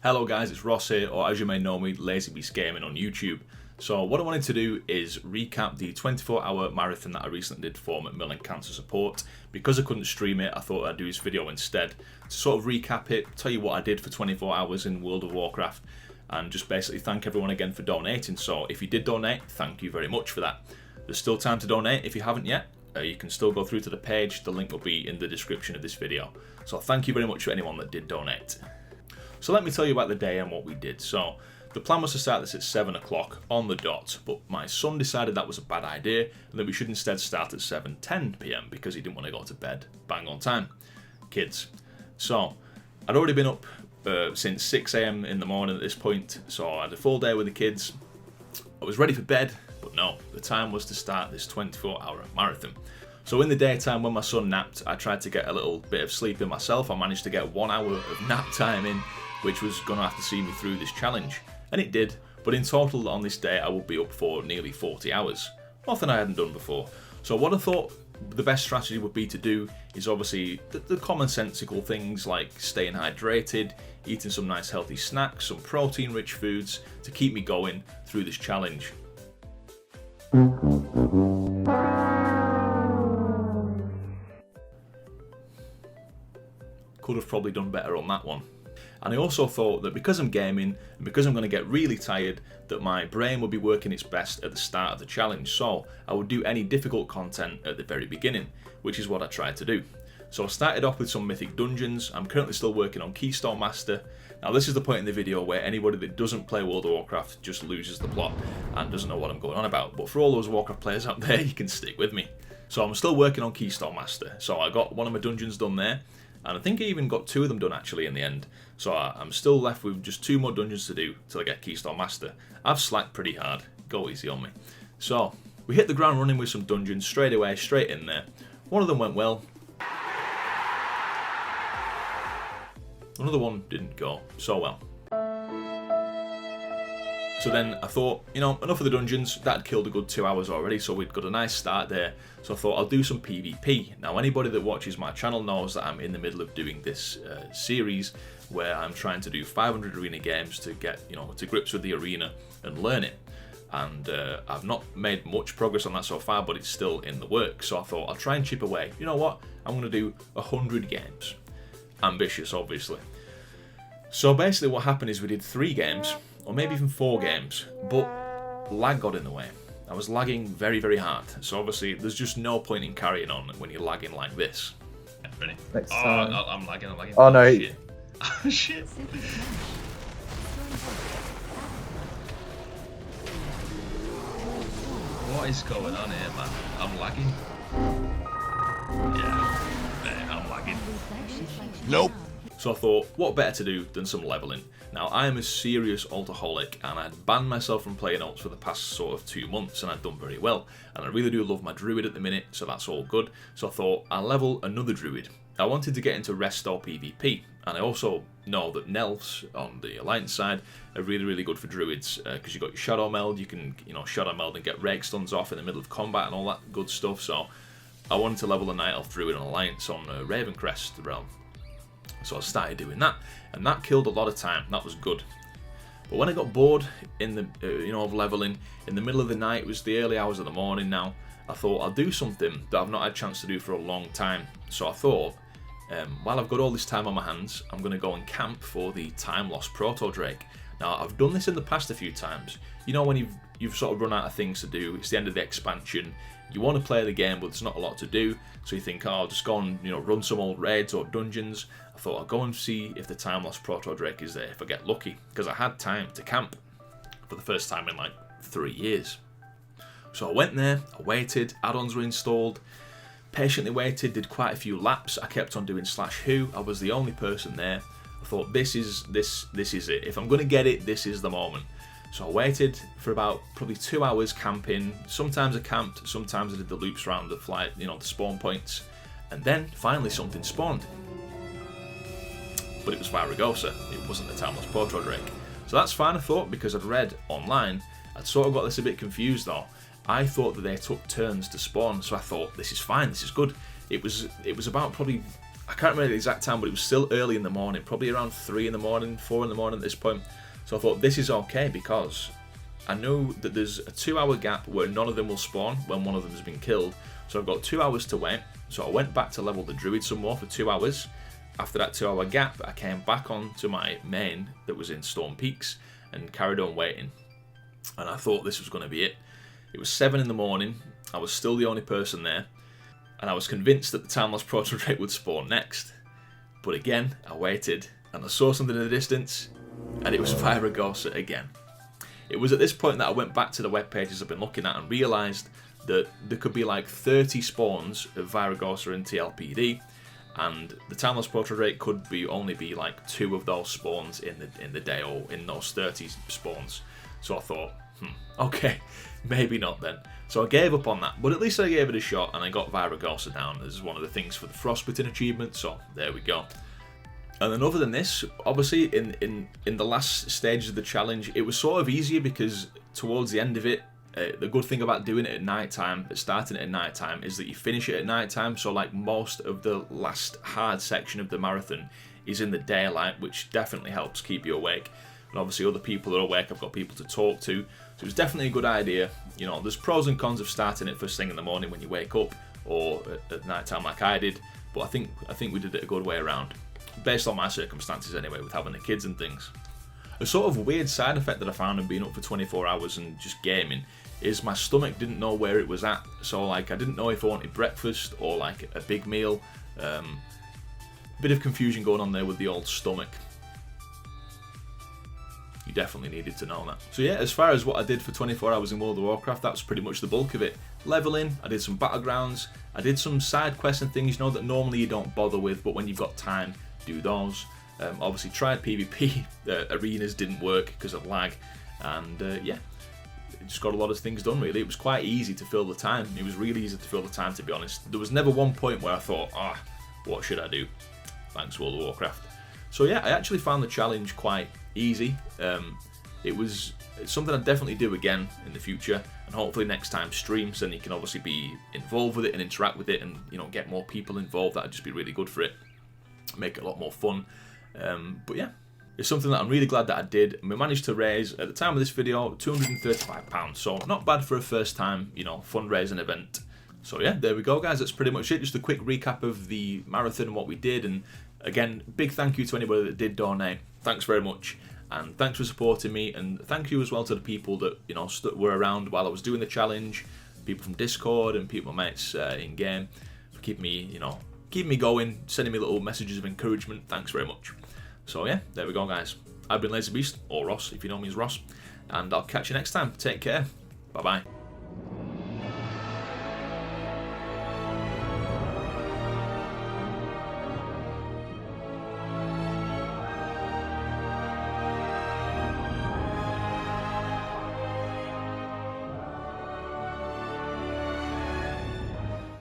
Hello guys, it's Ross here, or as you may know me, LazyBeast Gaming on YouTube. So what I wanted to do is recap the 24-hour marathon that I recently did for Macmillan Cancer Support. Because I couldn't stream it, I thought I'd do this video instead to sort of recap it, tell you what I did for 24 hours in World of Warcraft, and just basically thank everyone again for donating. So if you did donate, thank you very much for that. There's still time to donate if you haven't yet. You can still go through to the page, the link will be in the description of this video. So thank you very much for anyone that did donate. So let me tell you about the day and what we did. So the plan was to start this at 7 o'clock on the dot, but my son decided that was a bad idea and that we should instead start at 7:10 PM because he didn't want to go to bed bang on time. Kids. So I'd already been up since 6 AM in the morning at this point, so I had a full day with the kids. I was ready for bed, but no, the time was to start this 24-hour marathon. So in the daytime when my son napped, I tried to get a little bit of sleep in myself. I managed to get 1 hour of nap time in, which was going to have to see me through this challenge. And it did, but in total on this day I would be up for nearly 40 hours. Nothing I hadn't done before. So what I thought the best strategy would be to do is obviously the commonsensical things like staying hydrated, eating some nice healthy snacks, some protein rich foods to keep me going through this challenge. Could have probably done better on that one. And I also thought that because I'm gaming and because I'm going to get really tired, that my brain would be working its best at the start of the challenge, so I would do any difficult content at the very beginning, which is what I tried to do. So I started off with some mythic dungeons. I'm currently still working on Keystone Master. Now this is the point in the video where anybody that doesn't play World of Warcraft just loses the plot and doesn't know what I'm going on about, but for all those Warcraft players out there, you can stick with me. So I'm still working on Keystone Master, so I got one of my dungeons done there. And I think I even got 2 of them done actually in the end. So I'm still left with just 2 more dungeons to do till I get Keystone Master. I've slacked pretty hard. Go easy on me. So we hit the ground running with some dungeons straight away, straight in there. One of them went well. Another one didn't go so well. So then I thought, you know, enough of the dungeons, that had killed a good 2 hours already, so we'd got a nice start there. So I thought I'll do some PvP. Now anybody that watches my channel knows that I'm in the middle of doing this series where I'm trying to do 500 arena games to get, you know, to grips with the arena and learn it. And I've not made much progress on that so far, but it's still in the works. So I thought I'll try and chip away. You know what? I'm going to do 100 games. Ambitious, obviously. So basically what happened is we did 3 games. Or maybe even 4 games, but lag got in the way. I was lagging very, very hard. So obviously, there's just no point in carrying on when you're lagging like this. Yeah, ready? Next time. I'm lagging. Oh no! Shit. Oh shit! What is going on here, man? I'm lagging. Yeah, I'm lagging. Nope. So I thought, what better to do than some leveling? Now, I am a serious altaholic, and I'd banned myself from playing alts for the past sort of 2 months, and I'd done very well. And I really do love my druid at the minute, so that's all good. So I thought, I'll level another druid. I wanted to get into Restore PvP, and I also know that Nelfs on the Alliance side are really, really good for druids, because you've got your Shadow Meld, you can, you know, Shadow Meld and get rake stuns off in the middle of combat and all that good stuff. So I wanted to level a Night Elf druid on Alliance on Ravencrest realm. So I started doing that, and that killed a lot of time. That was good. But when I got bored in the, of leveling in the middle of the night, it was the early hours of the morning now. I thought I'll do something that I've not had a chance to do for a long time. So I thought, while I've got all this time on my hands, I'm going to go and camp for the Time Lost Proto Drake. Now I've done this in the past a few times. You know, when you've sort of run out of things to do, it's the end of the expansion. You want to play the game, but there's not a lot to do. So you think, oh, I'll just go and run some old raids or dungeons. I thought I'll go and see if the Time Lost Proto Drake is there if I get lucky, because I had time to camp for the first time in like 3 years. So I went there, I waited, add-ons were installed, patiently waited, did quite a few laps. I kept on doing /who. I was the only person there. I thought this is it. If I'm going to get it, this is the moment. So I waited for about probably 2 hours camping. Sometimes I camped, sometimes I did the loops around the flight, the spawn points, and then finally something spawned. But it was Varagosa. It wasn't the Time Lost Proto Drake. So that's fine, I thought, because I'd read online. I'd sort of got this a bit confused though. I thought that they took turns to spawn, so I thought this is fine, this is good. It was about probably I can't remember the exact time, but it was still early in the morning, probably around 3 in the morning, 4 in the morning at this point. So I thought, this is okay, because I know that there's a 2-hour gap where none of them will spawn when one of them has been killed. So I've got 2 hours to wait. So I went back to level the druid some more for 2 hours. After that 2-hour gap, I came back onto my main that was in Storm Peaks and carried on waiting. And I thought this was going to be it. It was 7 in the morning. I was still the only person there. And I was convinced that the Time Lost Portrait would spawn next. But again, I waited and I saw something in the distance, and it was Viragosa again. It was at this point that I went back to the web pages I've been looking at and realised that there could be like 30 spawns of Viragosa in TLPD, and the Time Lost Portrait could only be like 2 of those spawns in the day, or in those 30 spawns. So I thought, okay, maybe not then. So I gave up on that, but at least I gave it a shot and I got Viragosa down as one of the things for the Frostbitten achievement, so there we go. And then other than this, obviously in the last stages of the challenge, it was sort of easier because towards the end of it, the good thing about doing it at night time, starting it at night time, is that you finish it at night time. So like most of the last hard section of the marathon is in the daylight, which definitely helps keep you awake. And obviously other people are awake, I've got people to talk to. So it was definitely a good idea. You know, there's pros and cons of starting it first thing in the morning when you wake up, or at night time like I did. But I think we did it a good way around, based on my circumstances anyway, with having the kids and things. A sort of weird side effect that I found in being up for 24 hours and just gaming is my stomach didn't know where it was at. So like I didn't know if I wanted breakfast or like a big meal. Bit of confusion going on there with the old stomach. You definitely needed to know that. So yeah, as far as what I did for 24 hours in World of Warcraft, that was pretty much the bulk of it. Leveling, I did some battlegrounds, I did some side quests and things, you know, that normally you don't bother with, but when you've got time, do those. Obviously tried PvP, arenas didn't work because of lag, and yeah, just got a lot of things done really. It was quite easy to fill the time. It was really easy to fill the time, to be honest. There was never one point where I thought, what should I do? Thanks World of Warcraft. So yeah, I actually found the challenge quite easy. It's something I'd definitely do again in the future, and hopefully next time stream, so then you can obviously be involved with it and interact with it, and you know, get more people involved. That'd just be really good for it, make it a lot more fun. But yeah, it's something that I'm really glad that I did. And we managed to raise, at the time of this video, £235, so not bad for a first time, you know, fundraising event. So yeah, there we go guys, that's pretty much it. Just a quick recap of the marathon and what we did, and again, big thank you to anybody that did donate. Thanks very much, and thanks for supporting me, and thank you as well to the people that, you know, were around while I was doing the challenge, people from Discord and people, my mates in game, for keeping me going, sending me little messages of encouragement. Thanks very much. So yeah, there we go guys. I've been LazyBeast, or Ross if you know me as Ross, and I'll catch you next time. Take care. Bye bye.